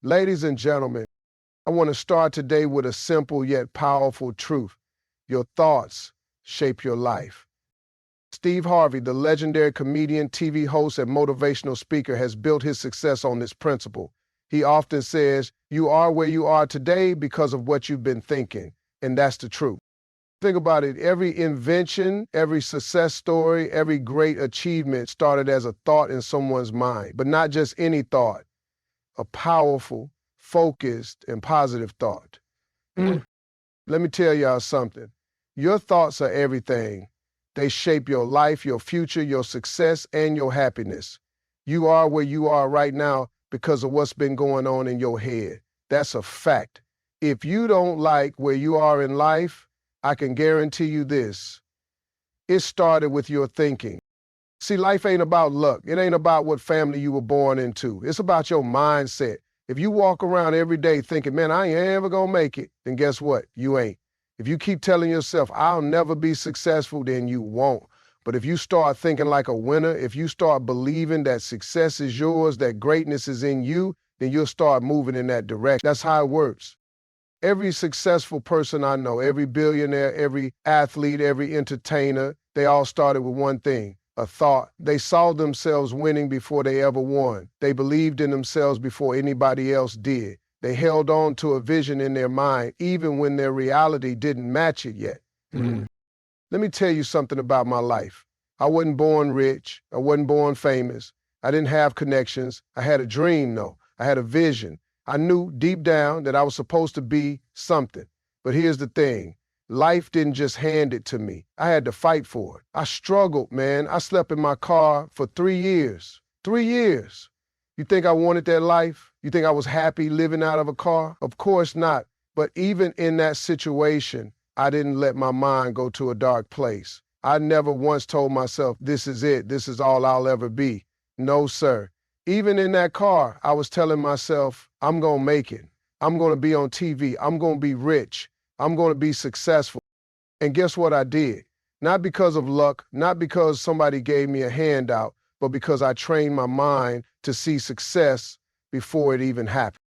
Ladies and gentlemen, I want to start today with a simple yet powerful truth. Your thoughts shape your life. Steve Harvey, the legendary comedian, TV host, and motivational speaker, has built his success on this principle. He often says, "You are where you are today because of what you've been thinking." And that's the truth. Think about it. Every invention, every success story, every great achievement started as a thought in someone's mind, but not just any thought, a powerful, focused, and positive thought. Let me tell y'all something. Your thoughts are everything. They shape your life, your future, your success, and your happiness. You are where you are right now because of what's been going on in your head. That's a fact. If you don't like where you are in life, I can guarantee you this. It started with your thinking. See, life ain't about luck. It ain't about what family you were born into. It's about your mindset. If you walk around every day thinking, man, I ain't ever gonna make it, then guess what? You ain't. If you keep telling yourself, I'll never be successful, then you won't. But if you start thinking like a winner, if you start believing that success is yours, that greatness is in you, then you'll start moving in that direction. That's how it works. Every successful person I know, every billionaire, every athlete, every entertainer, they all started with one thing, a thought. They saw themselves winning before they ever won. They believed in themselves before anybody else did. They held on to a vision in their mind, even when their reality didn't match it yet. Let me tell you something about my life. I wasn't born rich. I wasn't born famous. I didn't have connections. I had a dream, though. I had a vision. I knew deep down that I was supposed to be something. But here's the thing. Life didn't just hand it to me. I had to fight for it. I struggled, man. I slept in my car for 3 years. 3 years. You think I wanted that life? You think I was happy living out of a car? Of course not. But even in that situation, I didn't let my mind go to a dark place. I never once told myself, this is it. This is all I'll ever be. No, sir. Even in that car, I was telling myself, I'm going to make it. I'm going to be on TV. I'm going to be rich. I'm going to be successful. And guess what I did? Not because of luck, not because somebody gave me a handout, but because I trained my mind to see success before it even happened.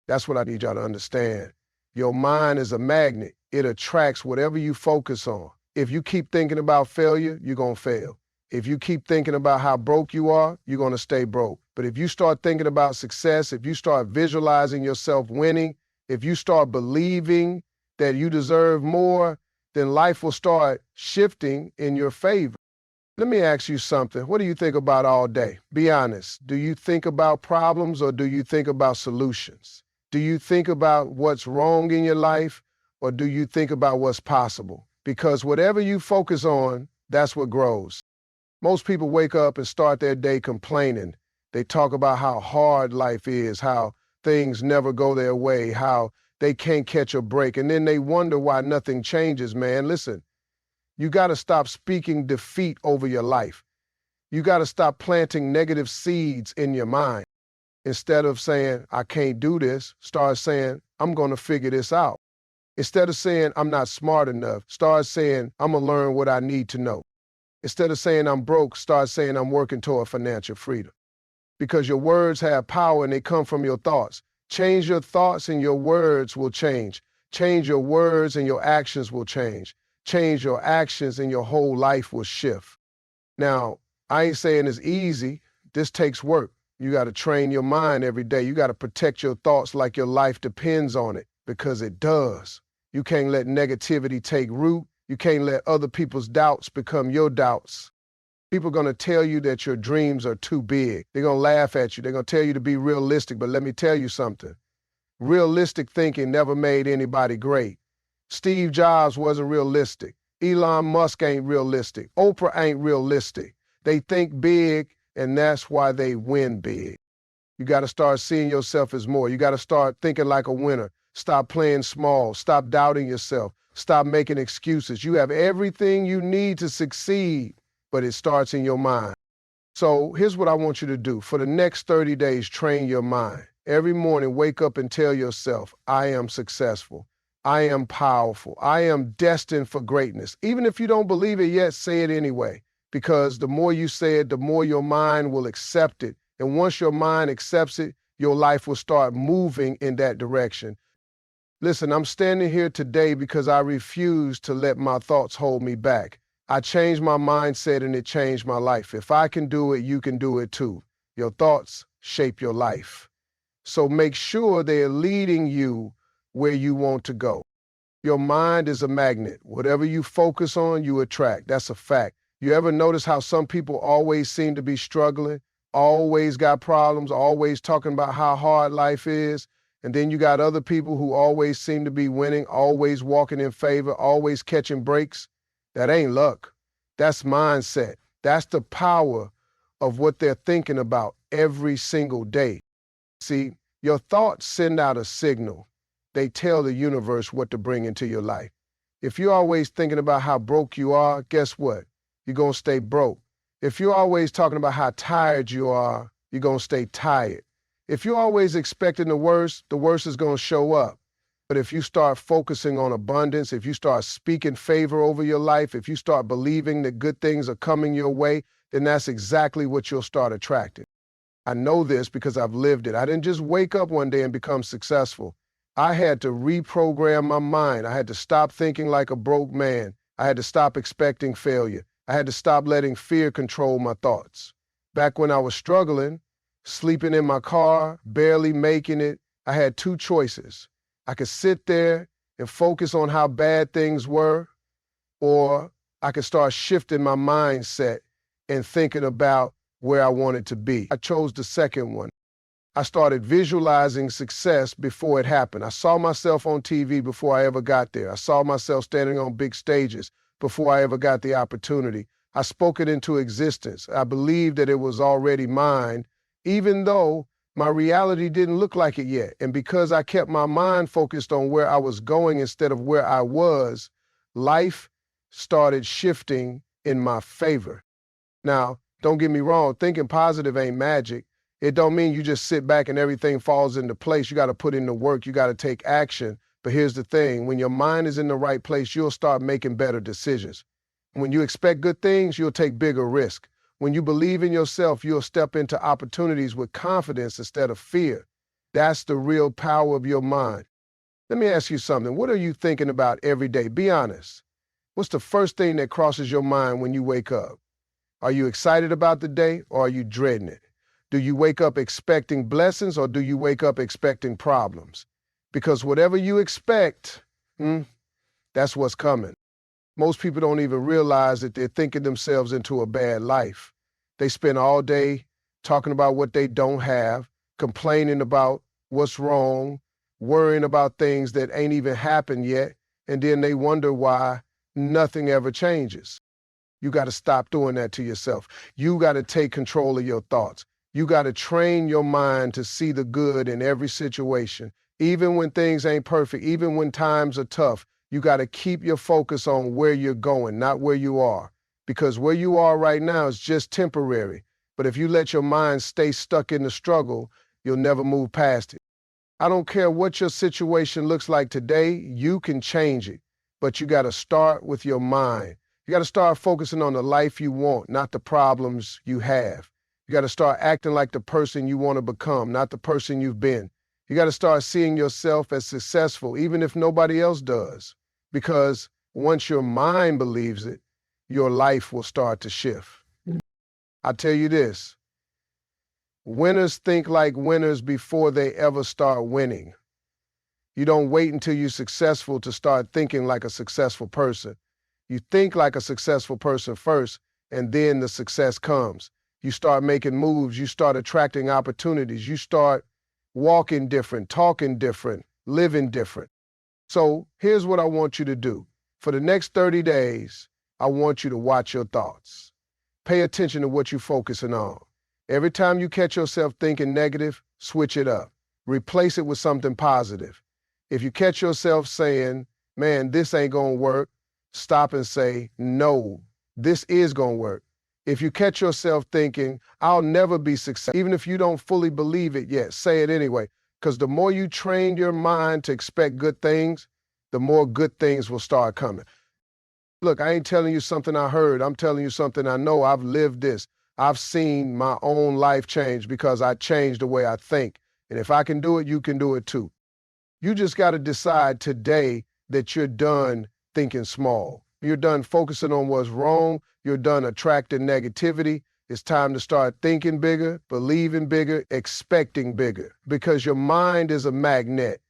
That's what I need y'all to understand. Your mind is a magnet. It attracts whatever you focus on. If you keep thinking about failure, you're going to fail. If you keep thinking about how broke you are, you're going to stay broke. But if you start thinking about success, if you start visualizing yourself winning, if you start believing that you deserve more, then life will start shifting in your favor. Let me ask you something. What do you think about all day? Be honest. Do you think about problems or do you think about solutions? Do you think about what's wrong in your life or do you think about what's possible? Because whatever you focus on, that's what grows. Most people wake up and start their day complaining. They talk about how hard life is, how things never go their way, how they can't catch a break. And then they wonder why nothing changes, man. Listen, you got to stop speaking defeat over your life. You got to stop planting negative seeds in your mind. Instead of saying, I can't do this, start saying, I'm going to figure this out. Instead of saying, I'm not smart enough, start saying, I'm going to learn what I need to know. Instead of saying I'm broke, start saying I'm working toward financial freedom. Because your words have power and they come from your thoughts. Change your thoughts and your words will change. Change your words and your actions will change. Change your actions and your whole life will shift. Now, I ain't saying it's easy. This takes work. You got to train your mind every day. You got to protect your thoughts like your life depends on it, because it does. You can't let negativity take root. You can't let other people's doubts become your doubts. People are going to tell you that your dreams are too big. They're going to laugh at you. They're going to tell you to be realistic. But let me tell you something. Realistic thinking never made anybody great. Steve Jobs wasn't realistic. Elon Musk ain't realistic. Oprah ain't realistic. They think big, and that's why they win big. You got to start seeing yourself as more. You got to start thinking like a winner. Stop playing small. Stop doubting yourself. Stop making excuses. You have everything you need to succeed, but it starts in your mind. So here's what I want you to do. For the next 30 days, train your mind. Every morning, wake up and tell yourself, I am successful. I am powerful. I am destined for greatness. Even if you don't believe it yet, say it anyway. Because the more you say it, the more your mind will accept it. And once your mind accepts it, your life will start moving in that direction. Listen, I'm standing here today because I refuse to let my thoughts hold me back. I changed my mindset and it changed my life. If I can do it, you can do it too. Your thoughts shape your life. So make sure they're leading you where you want to go. Your mind is a magnet. Whatever you focus on, you attract. That's a fact. You ever notice how some people always seem to be struggling, always got problems, always talking about how hard life is? And then you got other people who always seem to be winning, always walking in favor, always catching breaks. That ain't luck. That's mindset. That's the power of what they're thinking about every single day. See, your thoughts send out a signal. They tell the universe what to bring into your life. If you're always thinking about how broke you are, guess what? You're going to stay broke. If you're always talking about how tired you are, you're going to stay tired. If you're always expecting the worst is going to show up. But if you start focusing on abundance, if you start speaking favor over your life, if you start believing that good things are coming your way, then that's exactly what you'll start attracting. I know this because I've lived it. I didn't just wake up one day and become successful. I had to reprogram my mind. I had to stop thinking like a broke man. I had to stop expecting failure. I had to stop letting fear control my thoughts. Back when I was struggling, sleeping in my car, barely making it, I had two choices. I could sit there and focus on how bad things were, or I could start shifting my mindset and thinking about where I wanted to be. I chose the second one. I started visualizing success before it happened. I saw myself on TV before I ever got there. I saw myself standing on big stages before I ever got the opportunity. I spoke it into existence. I believed that it was already mine, even though my reality didn't look like it yet. And because I kept my mind focused on where I was going instead of where I was, life started shifting in my favor. Now, don't get me wrong, thinking positive ain't magic. It don't mean you just sit back and everything falls into place. You got to put in the work. You got to take action. But here's the thing. When your mind is in the right place, you'll start making better decisions. When you expect good things, you'll take bigger risk. When you believe in yourself, you'll step into opportunities with confidence instead of fear. That's the real power of your mind. Let me ask you something. What are you thinking about every day? Be honest. What's the first thing that crosses your mind when you wake up? Are you excited about the day or are you dreading it? Do you wake up expecting blessings or do you wake up expecting problems? Because whatever you expect, that's what's coming. Most people don't even realize that they're thinking themselves into a bad life. They spend all day talking about what they don't have, complaining about what's wrong, worrying about things that ain't even happened yet, and then they wonder why nothing ever changes. You got to stop doing that to yourself. You got to take control of your thoughts. You got to train your mind to see the good in every situation. Even when things ain't perfect, even when times are tough, you got to keep your focus on where you're going, not where you are. Because where you are right now is just temporary. But if you let your mind stay stuck in the struggle, you'll never move past it. I don't care what your situation looks like today, you can change it. But you got to start with your mind. You got to start focusing on the life you want, not the problems you have. You got to start acting like the person you want to become, not the person you've been. You got to start seeing yourself as successful, even if nobody else does. Because once your mind believes it, your life will start to shift. I tell you this, winners think like winners before they ever start winning. You don't wait until you're successful to start thinking like a successful person. You think like a successful person first, and then the success comes. You start making moves, you start attracting opportunities, you start walking different, talking different, living different. So here's what I want you to do. For the next 30 days, I want you to watch your thoughts. Pay attention to what you're focusing on. Every time you catch yourself thinking negative, switch it up. Replace it with something positive. If you catch yourself saying, man, this ain't gonna work, stop and say, no, this is gonna work. If you catch yourself thinking, I'll never be successful, even if you don't fully believe it yet, say it anyway. Because the more you train your mind to expect good things, the more good things will start coming. Look, I ain't telling you something I heard. I'm telling you something I know. I've lived this. I've seen my own life change because I changed the way I think. And if I can do it, you can do it too. You just got to decide today that you're done thinking small. You're done focusing on what's wrong. You're done attracting negativity. It's time to start thinking bigger, believing bigger, expecting bigger, because your mind is a magnet,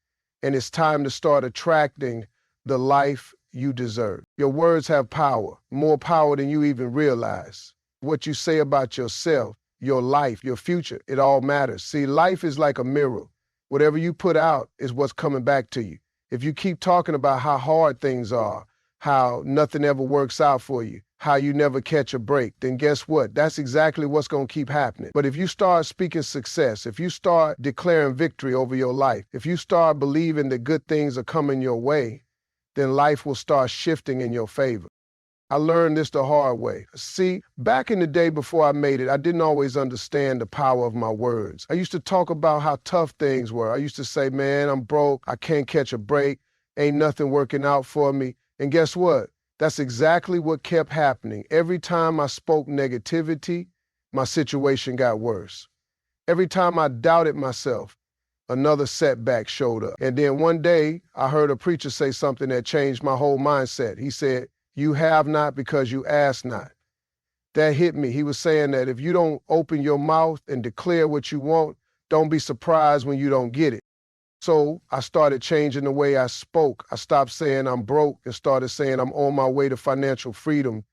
and it's time to start attracting the life you deserve. Your words have power, more power than you even realize. What you say about yourself, your life, your future, it all matters. See, life is like a mirror. Whatever you put out is what's coming back to you. If you keep talking about how hard things are, how nothing ever works out for you, how you never catch a break, then guess what? That's exactly what's going to keep happening. But if you start speaking success, if you start declaring victory over your life, if you start believing that good things are coming your way, then life will start shifting in your favor. I learned this the hard way. See, back in the day before I made it, I didn't always understand the power of my words. I used to talk about how tough things were. I used to say, man, I'm broke. I can't catch a break. Ain't nothing working out for me. And guess what? That's exactly what kept happening. Every time I spoke negativity, my situation got worse. Every time I doubted myself, another setback showed up. And then one day, I heard a preacher say something that changed my whole mindset. He said, "You have not because you ask not." That hit me. He was saying that if you don't open your mouth and declare what you want, don't be surprised when you don't get it. So I started changing the way I spoke. I stopped saying I'm broke and started saying I'm on my way to financial freedom.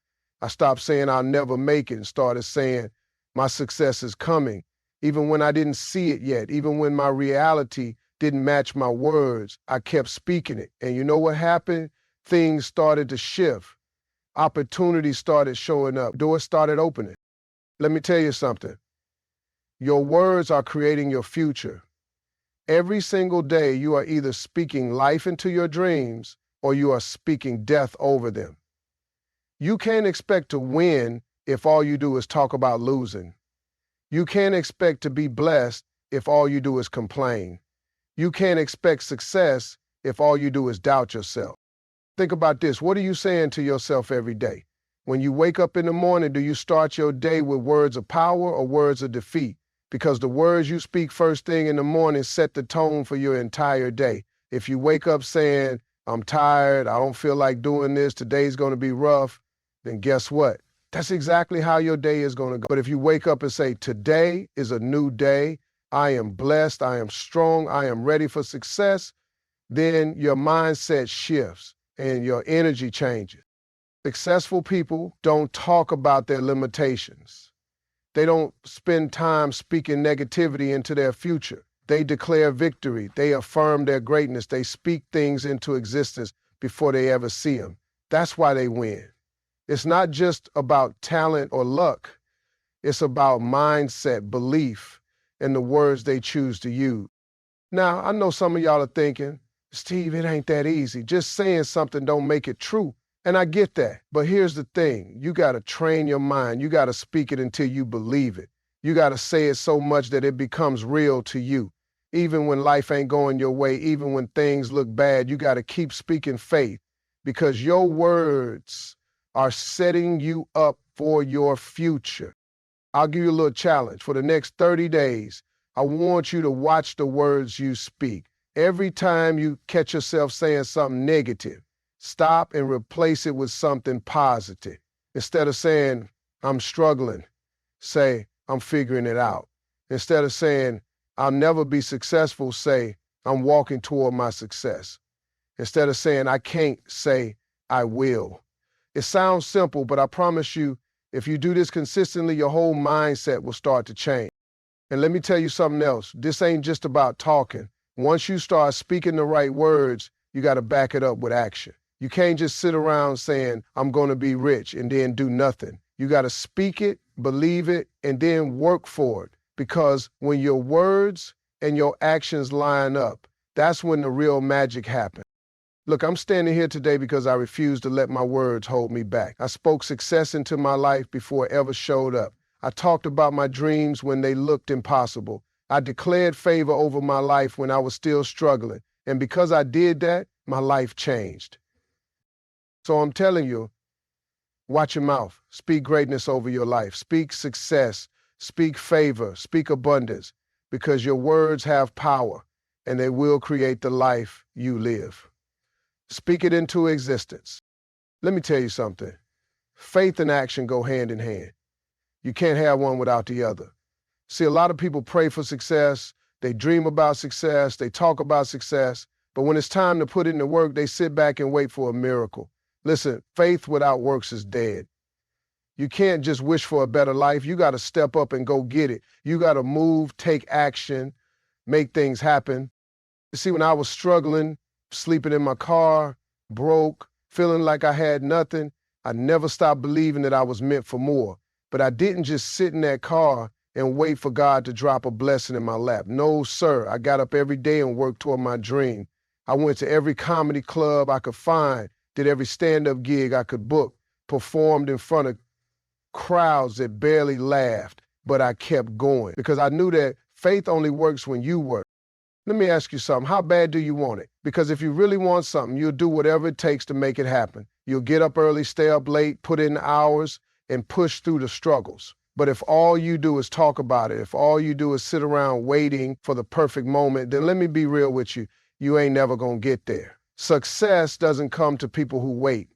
I stopped saying I'll never make it and started saying my success is coming. Even when I didn't see it yet, even when my reality didn't match my words, I kept speaking it. And you know what happened? Things started to shift. Opportunities started showing up. Doors started opening. Let me tell you something. Your words are creating your future. Every single day, you are either speaking life into your dreams or you are speaking death over them. You can't expect to win if all you do is talk about losing. You can't expect to be blessed if all you do is complain. You can't expect success if all you do is doubt yourself. Think about this. What are you saying to yourself every day? When you wake up in the morning, do you start your day with words of power or words of defeat? Because the words you speak first thing in the morning set the tone for your entire day. If you wake up saying, I'm tired, I don't feel like doing this, today's going to be rough, then guess what? That's exactly how your day is going to go. But if you wake up and say, today is a new day, I am blessed, I am strong, I am ready for success, then your mindset shifts and your energy changes. Successful people don't talk about their limitations. They don't spend time speaking negativity into their future. They declare victory. They affirm their greatness. They speak things into existence before they ever see them. That's why they win. It's not just about talent or luck. It's about mindset, belief, and the words they choose to use. Now, I know some of y'all are thinking, Steve, it ain't that easy. Just saying something don't make it true. And I get that. But here's the thing. You got to train your mind. You got to speak it until you believe it. You got to say it so much that it becomes real to you. Even when life ain't going your way, even when things look bad, you got to keep speaking faith, because your words are setting you up for your future. I'll give you a little challenge. For the next 30 days, I want you to watch the words you speak. Every time you catch yourself saying something negative, stop and replace it with something positive. Instead of saying, I'm struggling, say, I'm figuring it out. Instead of saying, I'll never be successful, say, I'm walking toward my success. Instead of saying, I can't, say, I will. It sounds simple, but I promise you, if you do this consistently, your whole mindset will start to change. And let me tell you something else. This ain't just about talking. Once you start speaking the right words, you got to back it up with action. You can't just sit around saying, I'm going to be rich and then do nothing. You got to speak it, believe it, and then work for it. Because when your words and your actions line up, that's when the real magic happens. Look, I'm standing here today because I refuse to let my words hold me back. I spoke success into my life before it ever showed up. I talked about my dreams when they looked impossible. I declared favor over my life when I was still struggling. And because I did that, my life changed. So I'm telling you, watch your mouth. Speak greatness over your life. Speak success. Speak favor. Speak abundance. because your words have power and they will create the life you live. Speak it into existence. Let me tell you something. Faith and action go hand in hand. You can't have one without the other. See, a lot of people pray for success, they dream about success, they talk about success, but when it's time to put it into work, they sit back and wait for a miracle. Listen, faith without works is dead. You can't just wish for a better life. You got to step up and go get it. You got to move, take action, make things happen. You see, when I was struggling, sleeping in my car, broke, feeling like I had nothing, I never stopped believing that I was meant for more. But I didn't just sit in that car and wait for God to drop a blessing in my lap. No, sir. I got up every day and worked toward my dream. I went to every comedy club I could find, did every stand-up gig I could book, performed in front of crowds that barely laughed, but I kept going because I knew that faith only works when you work. Let me ask you something. How bad do you want it? Because if you really want something, you'll do whatever it takes to make it happen. You'll get up early, stay up late, put in hours, and push through the struggles. But if all you do is talk about it, if all you do is sit around waiting for the perfect moment, then let me be real with you. You ain't never gonna get there. Success doesn't come to people who wait.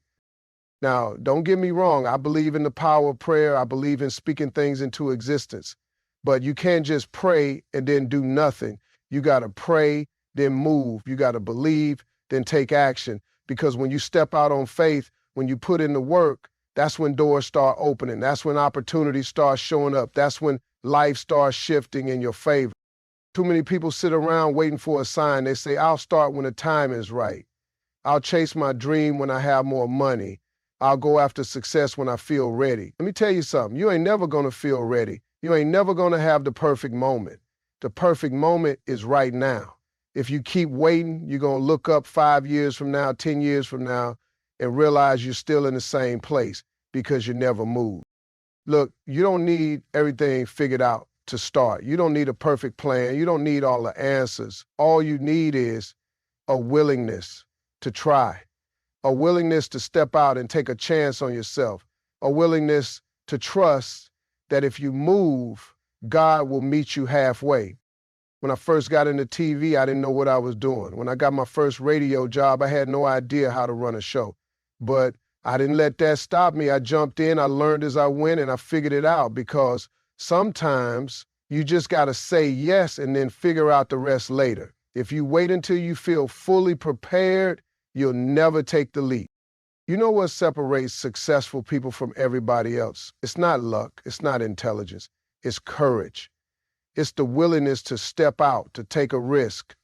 Now, don't get me wrong. I believe in the power of prayer. I believe in speaking things into existence. But you can't just pray and then do nothing. You got to pray, then move. You got to believe, then take action. Because when you step out on faith, when you put in the work, that's when doors start opening. That's when opportunities start showing up. That's when life starts shifting in your favor. Too many people sit around waiting for a sign. They say, I'll start when the time is right. I'll chase my dream when I have more money. I'll go after success when I feel ready. Let me tell you something. You ain't never going to feel ready. You ain't never going to have the perfect moment. The perfect moment is right now. If you keep waiting, you're going to look up 5 years from now, 10 years from now, and realize you're still in the same place because you never moved. Look, you don't need everything figured out to start. You don't need a perfect plan. You don't need all the answers. All you need is a willingness to try, a willingness to step out and take a chance on yourself, a willingness to trust that if you move, God will meet you halfway. When I first got into TV, I didn't know what I was doing. When I got my first radio job, I had no idea how to run a show. But I didn't let that stop me. I jumped in, I learned as I went, and I figured it out because sometimes you just got to say yes and then figure out the rest later. If you wait until you feel fully prepared, you'll never take the leap. You know what separates successful people from everybody else? It's not luck, it's not intelligence, it's courage. It's the willingness to step out, to take a risk,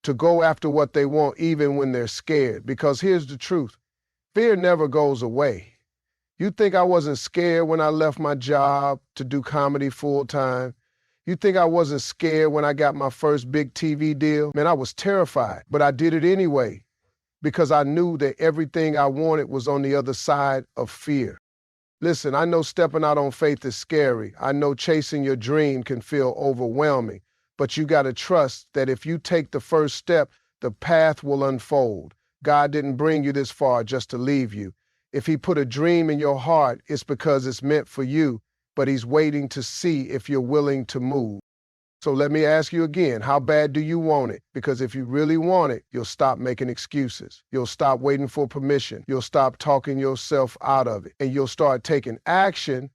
to go after what they want even when they're scared. Because here's the truth, fear never goes away. You think I wasn't scared when I left my job to do comedy full time? You think I wasn't scared when I got my first big TV deal? Man, I was terrified, but I did it anyway because I knew that everything I wanted was on the other side of fear. Listen, I know stepping out on faith is scary. I know chasing your dream can feel overwhelming, but you got to trust that if you take the first step, the path will unfold. God didn't bring you this far just to leave you. If he put a dream in your heart, it's because it's meant for you, but he's waiting to see if you're willing to move. So let me ask you again, how bad do you want it? Because if you really want it, you'll stop making excuses. You'll stop waiting for permission. You'll stop talking yourself out of it, and you'll start taking action.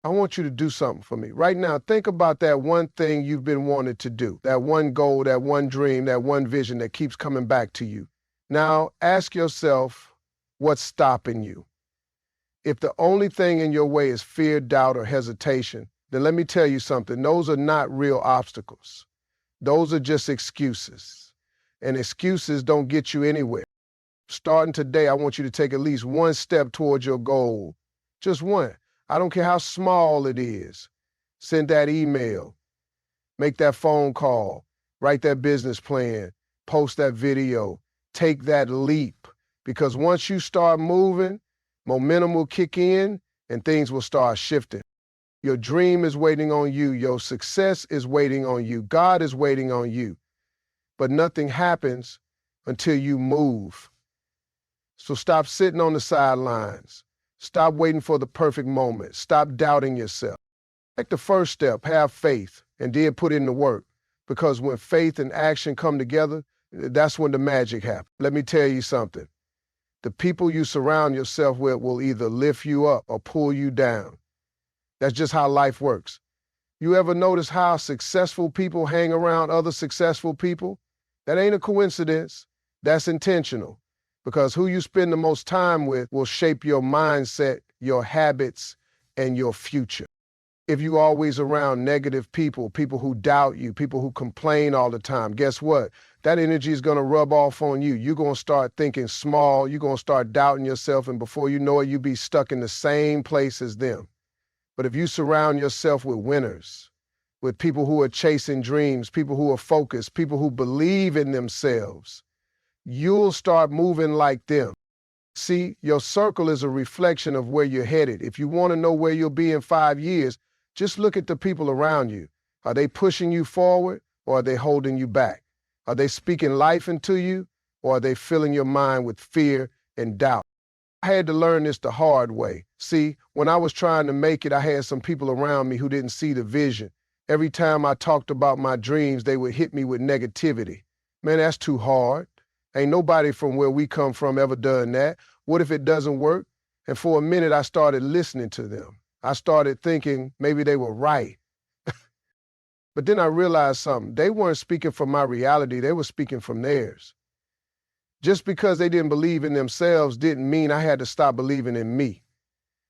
I want you to do something for me. Right now, think about that one thing you've been wanting to do, that one goal, that one dream, that one vision that keeps coming back to you. Now, ask yourself, what's stopping you? If the only thing in your way is fear, doubt, or hesitation, then let me tell you something. Those are not real obstacles. Those are just excuses. And excuses don't get you anywhere. Starting today, I want you to take at least one step towards your goal. Just one. I don't care how small it is. Send that email. Make that phone call. Write that business plan. Post that video. Take that leap. Because once you start moving, momentum will kick in and things will start shifting. Your dream is waiting on you. Your success is waiting on you. God is waiting on you. But nothing happens until you move. So stop sitting on the sidelines. Stop waiting for the perfect moment. Stop doubting yourself. Take the first step, have faith, and then put in the work. Because when faith and action come together, that's when the magic happens. Let me tell you something. The people you surround yourself with will either lift you up or pull you down. That's just how life works. You ever notice how successful people hang around other successful people? That ain't a coincidence. That's intentional. Because who you spend the most time with will shape your mindset, your habits, and your future. If you always around negative people, people who doubt you, people who complain all the time, guess what? That energy is going to rub off on you. You're going to start thinking small. You're going to start doubting yourself. And before you know it, you'll be stuck in the same place as them. But if you surround yourself with winners, with people who are chasing dreams, people who are focused, people who believe in themselves, you'll start moving like them. See, your circle is a reflection of where you're headed. If you want to know where you'll be in 5 years, just look at the people around you. Are they pushing you forward or are they holding you back? Are they speaking life into you or are they filling your mind with fear and doubt? I had to learn this the hard way. See, when I was trying to make it, I had some people around me who didn't see the vision. Every time I talked about my dreams, they would hit me with negativity. Man, that's too hard. Ain't nobody from where we come from ever done that. What if it doesn't work? And for a minute, I started listening to them. I started thinking maybe they were right. But then I realized something. They weren't speaking from my reality. They were speaking from theirs. Just because they didn't believe in themselves didn't mean I had to stop believing in me.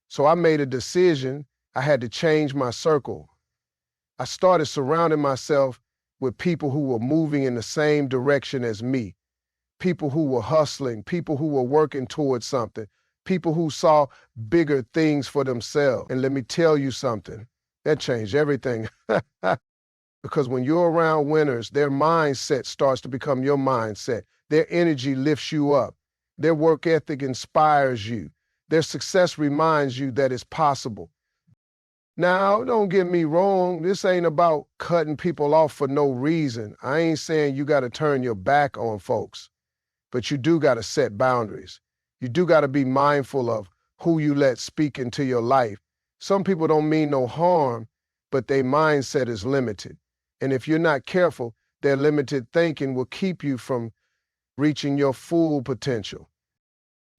So I made a decision. I had to change my circle. I started surrounding myself with people who were moving in the same direction as me. People who were hustling, people who were working towards something, people who saw bigger things for themselves. And let me tell you something, that changed everything. Because when you're around winners, their mindset starts to become your mindset. Their energy lifts you up. Their work ethic inspires you. Their success reminds you that it's possible. Now, don't get me wrong, this ain't about cutting people off for no reason. I ain't saying you got to turn your back on folks. But you do got to set boundaries. You do got to be mindful of who you let speak into your life. Some people don't mean no harm, but their mindset is limited. And if you're not careful, their limited thinking will keep you from reaching your full potential.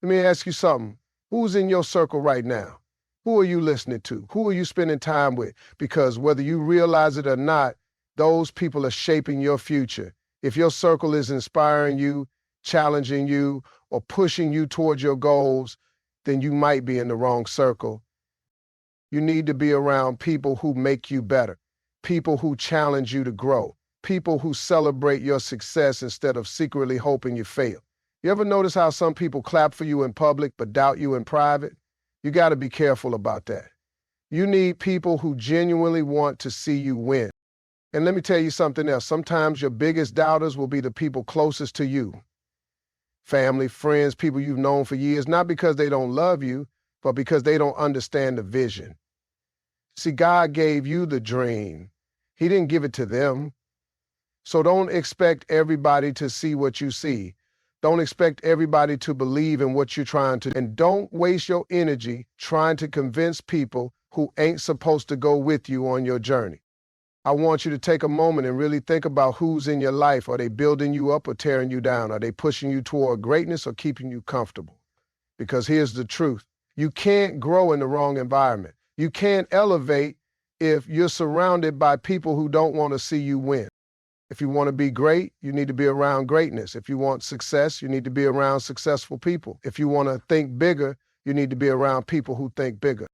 Let me ask you something. Who's in your circle right now? Who are you listening to? Who are you spending time with? Because whether you realize it or not, those people are shaping your future. If your circle is inspiring you, challenging you, or pushing you towards your goals, then you might be in the wrong circle. You need to be around people who make you better, people who challenge you to grow, people who celebrate your success instead of secretly hoping you fail. You ever notice how some people clap for you in public but doubt you in private? You got to be careful about that. You need people who genuinely want to see you win. And let me tell you something else. Sometimes your biggest doubters will be the people closest to you. Family, friends, people you've known for years, not because they don't love you, but because they don't understand the vision. See, God gave you the dream. He didn't give it to them. So don't expect everybody to see what you see. Don't expect everybody to believe in what you're trying to do. And don't waste your energy trying to convince people who ain't supposed to go with you on your journey. I want you to take a moment and really think about who's in your life. Are they building you up or tearing you down? Are they pushing you toward greatness or keeping you comfortable? Because here's the truth. You can't grow in the wrong environment. You can't elevate if you're surrounded by people who don't want to see you win. If you want to be great, you need to be around greatness. If you want success, you need to be around successful people. If you want to think bigger, you need to be around people who think bigger.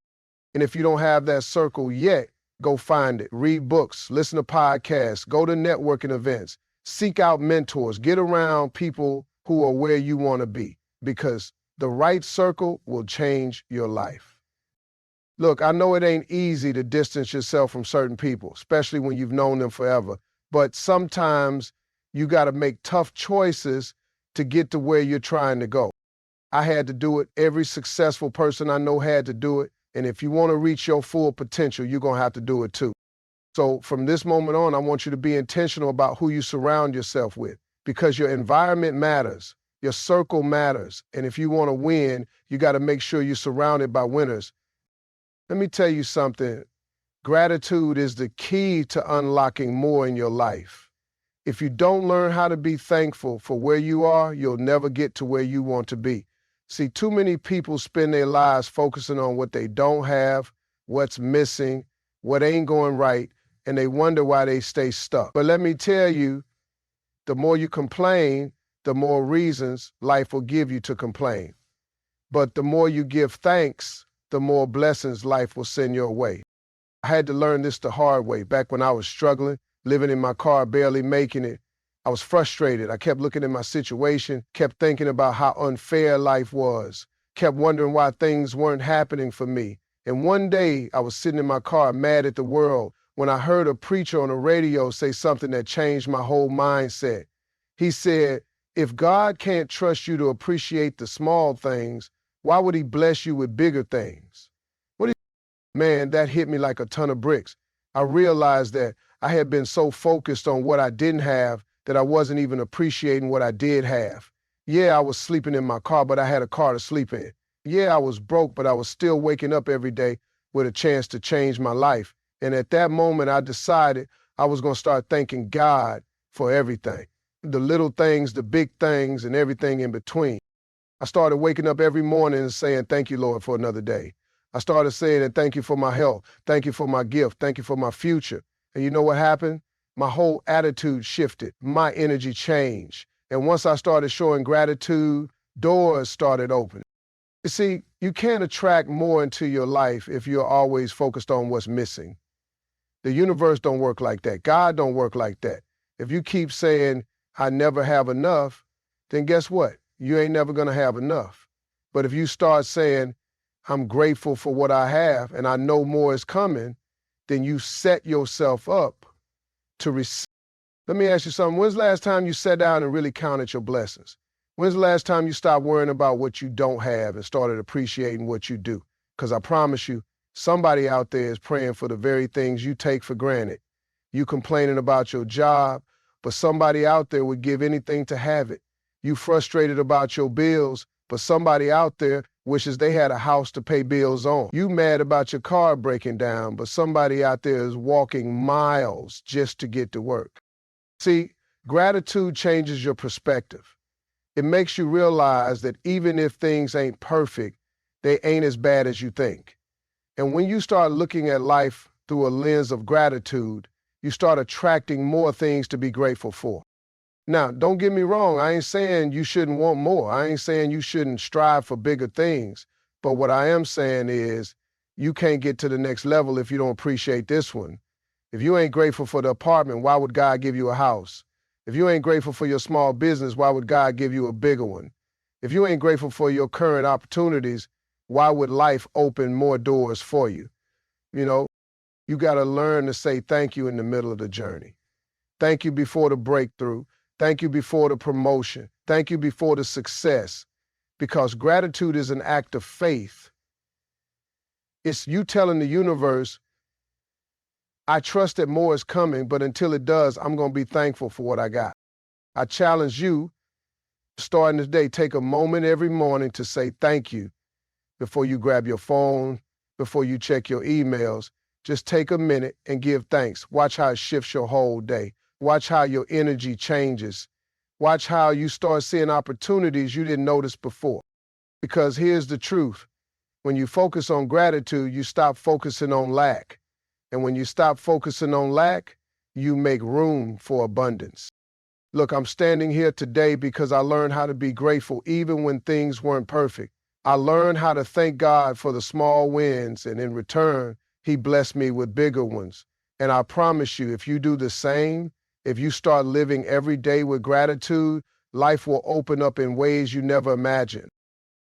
And if you don't have that circle yet, go find it. Read books, listen to podcasts, go to networking events, seek out mentors, get around people who are where you want to be, because the right circle will change your life. Look, I know it ain't easy to distance yourself from certain people, especially when you've known them forever, but sometimes you got to make tough choices to get to where you're trying to go. I had to do it. Every successful person I know had to do it. And if you want to reach your full potential, you're going to have to do it too. So from this moment on, I want you to be intentional about who you surround yourself with, because your environment matters. Your circle matters. And if you want to win, you got to make sure you're surrounded by winners. Let me tell you something. Gratitude is the key to unlocking more in your life. If you don't learn how to be thankful for where you are, you'll never get to where you want to be. See, too many people spend their lives focusing on what they don't have, what's missing, what ain't going right, and they wonder why they stay stuck. But let me tell you, the more you complain, the more reasons life will give you to complain. But the more you give thanks, the more blessings life will send your way. I had to learn this the hard way. Back when I was struggling, living in my car, barely making it, I was frustrated. I kept looking at my situation, kept thinking about how unfair life was, kept wondering why things weren't happening for me. And one day I was sitting in my car mad at the world when I heard a preacher on the radio say something that changed my whole mindset. He said, if God can't trust you to appreciate the small things, why would he bless you with bigger things? Man, that hit me like a ton of bricks. I realized that I had been so focused on what I didn't have that I wasn't even appreciating what I did have. Yeah, I was sleeping in my car, but I had a car to sleep in. Yeah, I was broke, but I was still waking up every day with a chance to change my life. And at that moment, I decided I was going to start thanking God for everything. The little things, the big things, and everything in between. I started waking up every morning and saying, thank you, Lord, for another day. I started saying, and thank you for my health. Thank you for my gift. Thank you for my future. And you know what happened? My whole attitude shifted. My energy changed. And once I started showing gratitude, doors started opening. You see, you can't attract more into your life if you're always focused on what's missing. The universe don't work like that. God don't work like that. If you keep saying, I never have enough, then guess what? You ain't never going to have enough. But if you start saying, I'm grateful for what I have and I know more is coming, then you set yourself up to receive. Let me ask you something. When's the last time you sat down and really counted your blessings? When's the last time you stopped worrying about what you don't have and started appreciating what you do? Because I promise you, somebody out there is praying for the very things you take for granted. You complaining about your job, but somebody out there would give anything to have it. You frustrated about your bills, but somebody out there wishes they had a house to pay bills on. You mad about your car breaking down, but somebody out there is walking miles just to get to work. See, gratitude changes your perspective. It makes you realize that even if things ain't perfect, they ain't as bad as you think. And when you start looking at life through a lens of gratitude, you start attracting more things to be grateful for. Now, don't get me wrong. I ain't saying you shouldn't want more. I ain't saying you shouldn't strive for bigger things. But what I am saying is you can't get to the next level if you don't appreciate this one. If you ain't grateful for the apartment, why would God give you a house? If you ain't grateful for your small business, why would God give you a bigger one? If you ain't grateful for your current opportunities, why would life open more doors for you? You know, you got to learn to say thank you in the middle of the journey. Thank you before the breakthrough. Thank you before the promotion. Thank you before the success. Because gratitude is an act of faith. It's you telling the universe, I trust that more is coming, but until it does, I'm going to be thankful for what I got. I challenge you, starting this day, take a moment every morning to say thank you before you grab your phone, before you check your emails. Just take a minute and give thanks. Watch how it shifts your whole day. Watch how your energy changes. Watch how you start seeing opportunities you didn't notice before. Because here's the truth. When you focus on gratitude, you stop focusing on lack. And when you stop focusing on lack, you make room for abundance. Look, I'm standing here today because I learned how to be grateful even when things weren't perfect. I learned how to thank God for the small wins, and in return, he blessed me with bigger ones. And I promise you, if you do the same, if you start living every day with gratitude, life will open up in ways you never imagined.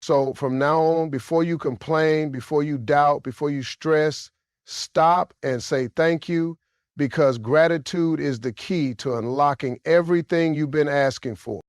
So from now on, before you complain, before you doubt, before you stress, stop and say thank you, because gratitude is the key to unlocking everything you've been asking for.